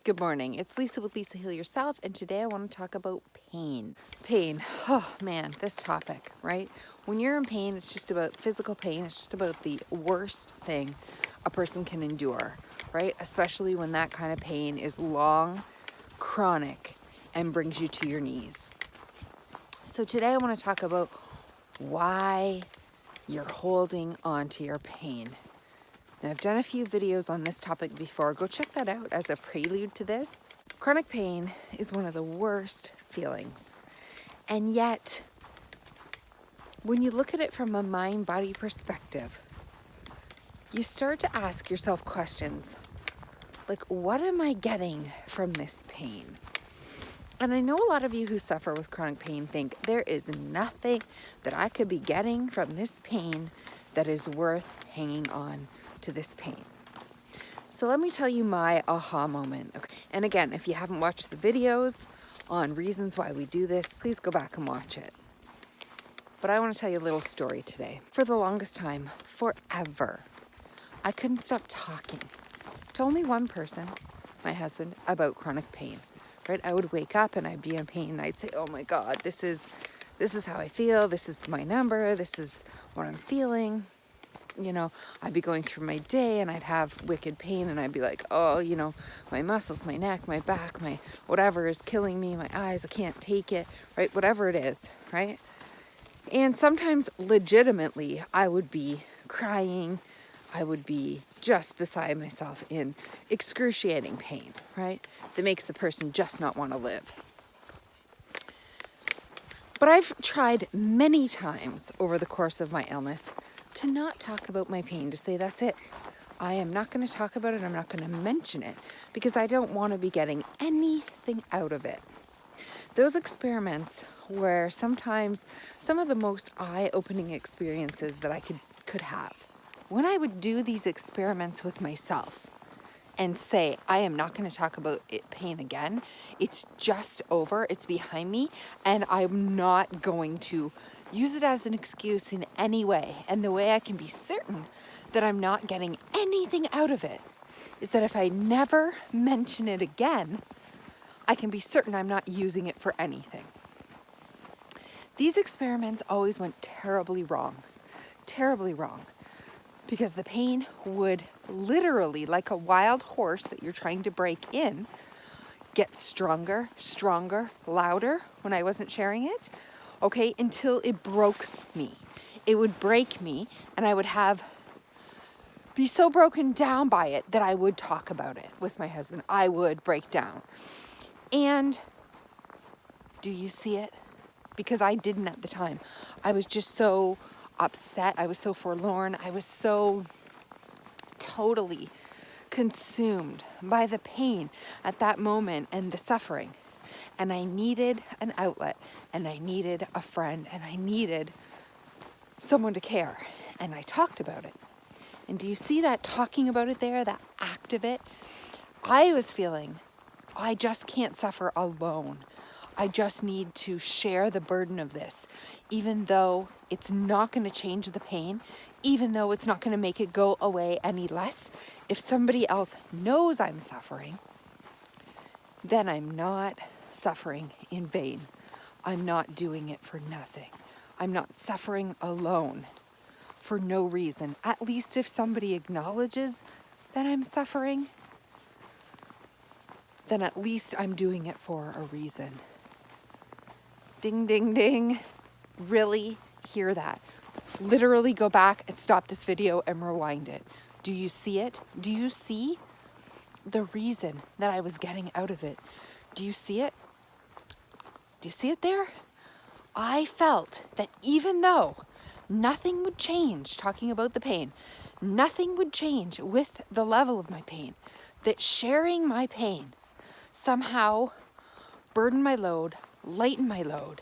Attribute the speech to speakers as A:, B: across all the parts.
A: Good morning. It's Lisa with Lisa Heal Yourself, and today I want to talk about pain. Pain. Oh man, this topic, right? When you're in pain, it's just about physical pain. It's just about the worst thing a person can endure, right? Especially when that kind of pain is long, chronic, and brings you to your knees. So today I want to talk about why you're holding on to your pain. Now, I've done a few videos on this topic before. Go check that out as a prelude to this. Chronic pain is one of the worst feelings. And yet, when you look at it from a mind-body perspective, you start to ask yourself questions like, what am I getting from this pain? And I know a lot of you who suffer with chronic pain think there is nothing that I could be getting from this pain that is worth hanging on to this pain. So let me tell you my aha moment. Okay. And again, if you haven't watched the videos on reasons why we do this, please go back and watch it. But I want to tell you a little story today. For the longest time, forever, I couldn't stop talking to only one person, my husband, about chronic pain. Right? I would wake up and I'd be in pain and I'd say, oh my God, this is how I feel. This is my number. This is what I'm feeling. You know, I'd be going through my day and I'd have wicked pain and I'd be like, oh, you know, my muscles, my neck, my back, my whatever is killing me, my eyes, I can't take it, right? Whatever it is, right? And sometimes legitimately I would be crying. I would be just beside myself in excruciating pain, right? That makes the person just not want to live. But I've tried many times over the course of my illness to not talk about my pain, to say that's it. I am not going to talk about it. I'm not going to mention it because I don't want to be getting anything out of it. Those experiments were sometimes some of the most eye-opening experiences that I could have. When I would do these experiments with myself and say, I am not going to talk about pain again, it's just over, it's behind me, and I'm not going to use it as an excuse in any way. And the way I can be certain that I'm not getting anything out of it is that if I never mention it again, I can be certain I'm not using it for anything. These experiments always went terribly wrong, because the pain would literally, like a wild horse that you're trying to break in, get stronger, louder when I wasn't sharing it, okay, until it broke me. It would break me and I would be so broken down by it that I would talk about it with my husband. I would break down. And do you see it? Because I didn't at the time. I was just so upset. I was so forlorn. I was so totally consumed by the pain at that moment and the suffering. And I needed an outlet, and I needed a friend, and I needed someone to care. And I talked about it. And do you see that talking about it there, that act of it? I was feeling, I just can't suffer alone. I just need to share the burden of this, even though it's not going to change the pain, even though it's not going to make it go away any less. If somebody else knows I'm suffering, then I'm not suffering in vain. I'm not doing it for nothing. I'm not suffering alone for no reason. At least if somebody acknowledges that I'm suffering, then at least I'm doing it for a reason. Ding, ding, ding. Really hear that. Literally go back and stop this video and rewind it. Do you see it? Do you see the reason that I was getting out of it? Do you see it? Do you see it there? I felt that even though nothing would change, talking about the pain, nothing would change with the level of my pain, that sharing my pain somehow burdened my load, lightened my load,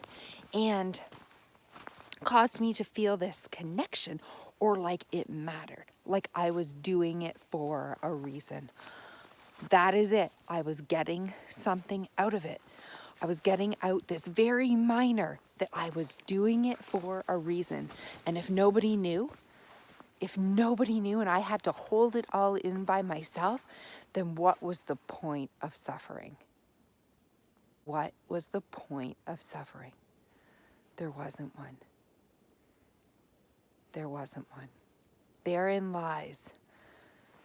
A: and caused me to feel this connection, or like it mattered, like I was doing it for a reason. That is it. I was getting something out of it. I was getting out this very minor that I was doing it for a reason. And if nobody knew, If nobody knew and I had to hold it all in by myself, then what was the point of suffering? What was the point of suffering? There wasn't one. There wasn't one. Therein lies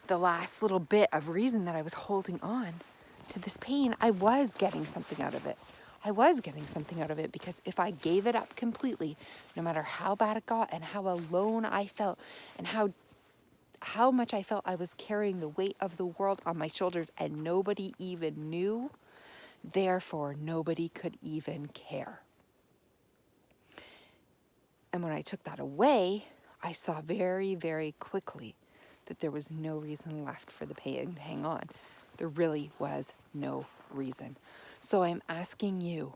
A: the last little bit of reason that I was holding on to this pain. I was getting something out of it. I was getting something out of it because if I gave it up completely, no matter how bad it got and how alone I felt and how much I felt I was carrying the weight of the world on my shoulders and nobody even knew, therefore nobody could even care. And when I took that away, I saw very, very quickly that there was no reason left for the pain to hang on. There really was no reason. So I'm asking you,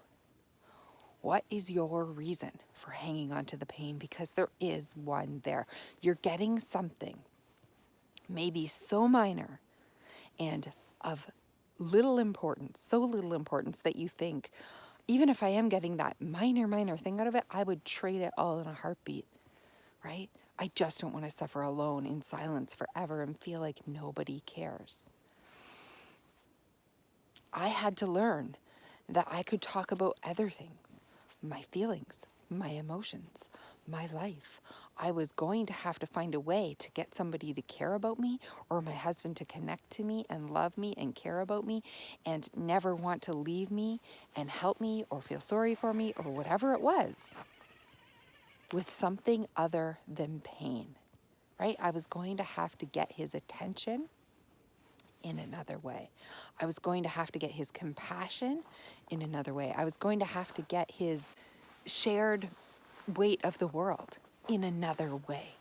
A: what is your reason for hanging on to the pain? Because there is one there. You're getting something, maybe so minor and of little importance, so little importance that you think, even if I am getting that minor thing out of it, I would trade it all in a heartbeat, right? I just don't want to suffer alone in silence forever and feel like nobody cares. I had to learn that I could talk about other things, my feelings, my emotions, my life. I was going to have to find a way to get somebody to care about me or my husband to connect to me and love me and care about me and never want to leave me and help me or feel sorry for me or whatever it was with something other than pain, right? I was going to have to get his attention in another way. I was going to have to get his compassion in another way. I was going to have to get his shared weight of the world in another way.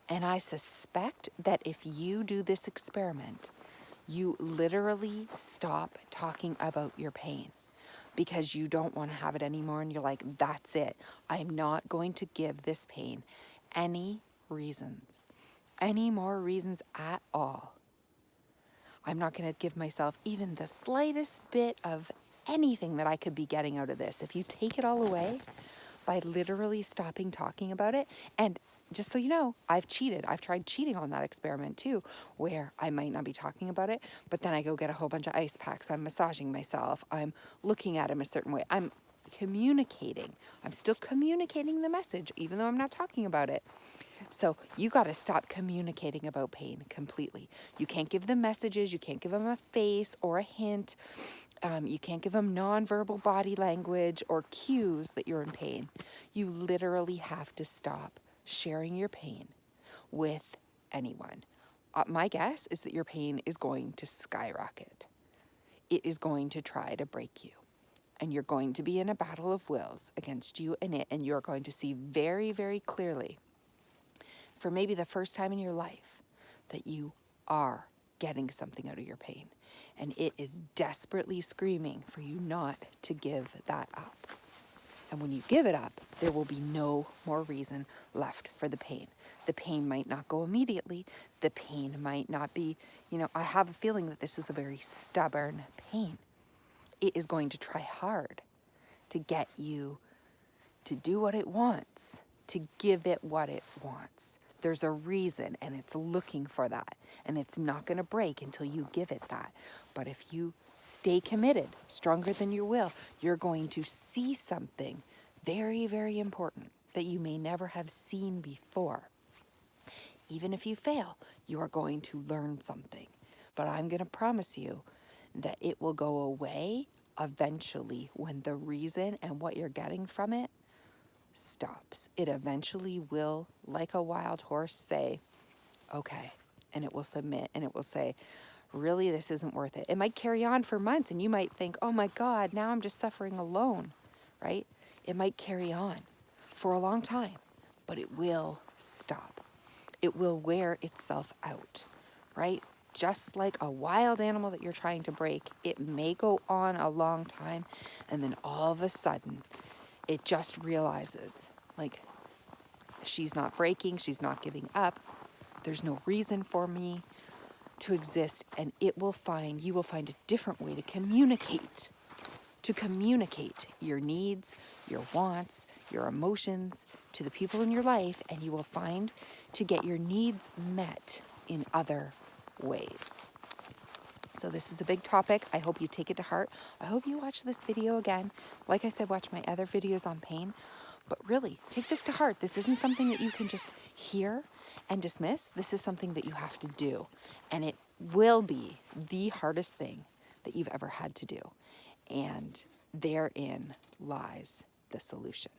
A: And I suspect that if you do this experiment, you literally stop talking about your pain because you don't want to have it anymore and you're like, that's it. I'm not going to give this pain any reasons, any more reasons at all. I'm not going to give myself even the slightest bit of anything that I could be getting out of this. If you take it all away by literally stopping talking about it, and just so you know, I've cheated. I've tried cheating on that experiment too, where I might not be talking about it, but then I go get a whole bunch of ice packs. I'm massaging myself. I'm looking at him a certain way. I'm communicating. I'm still communicating the message, even though I'm not talking about it. So you got to stop communicating about pain completely. You can't give them messages. You can't give them a face or a hint. You can't give them nonverbal body language or cues that you're in pain. You literally have to stop sharing your pain with anyone. My guess is that your pain is going to skyrocket. It is going to try to break you. And you're going to be in a battle of wills against you and it. And you're going to see very, very clearly, for maybe the first time in your life, that you are getting something out of your pain. And it is desperately screaming for you not to give that up. And when you give it up, there will be no more reason left for the pain. The pain might not go immediately. The pain might not be, I have a feeling that this is a very stubborn pain. It is going to try hard to get you to do what it wants, to give it what it wants. There's a reason, and it's looking for that. And it's not going to break until you give it that. But if you stay committed, stronger than your will, you're going to see something very, very important that you may never have seen before. Even if you fail, you are going to learn something. But I'm going to promise you that it will go away eventually when the reason and what you're getting from it stops. It eventually will, like a wild horse, say, okay, and it will submit and it will say, really, this isn't worth it. It might carry on for months and you might think, oh my God, now I'm just suffering alone, right? It might carry on for a long time, but it will stop. It will wear itself out, right? Just like a wild animal that you're trying to break, it may go on a long time and then all of a sudden it just realizes, like, she's not breaking, she's not giving up. There's no reason for me to exist, and you will find a different way to communicate to communicate your needs, your wants, your emotions to the people in your life, and you will find to get your needs met in other ways. So this is a big topic. I hope you take it to heart. I hope you watch this video again. Like I said, watch my other videos on pain. But really, take this to heart. This isn't something that you can just hear and dismiss. This is something that you have to do. And it will be the hardest thing that you've ever had to do. And therein lies the solution.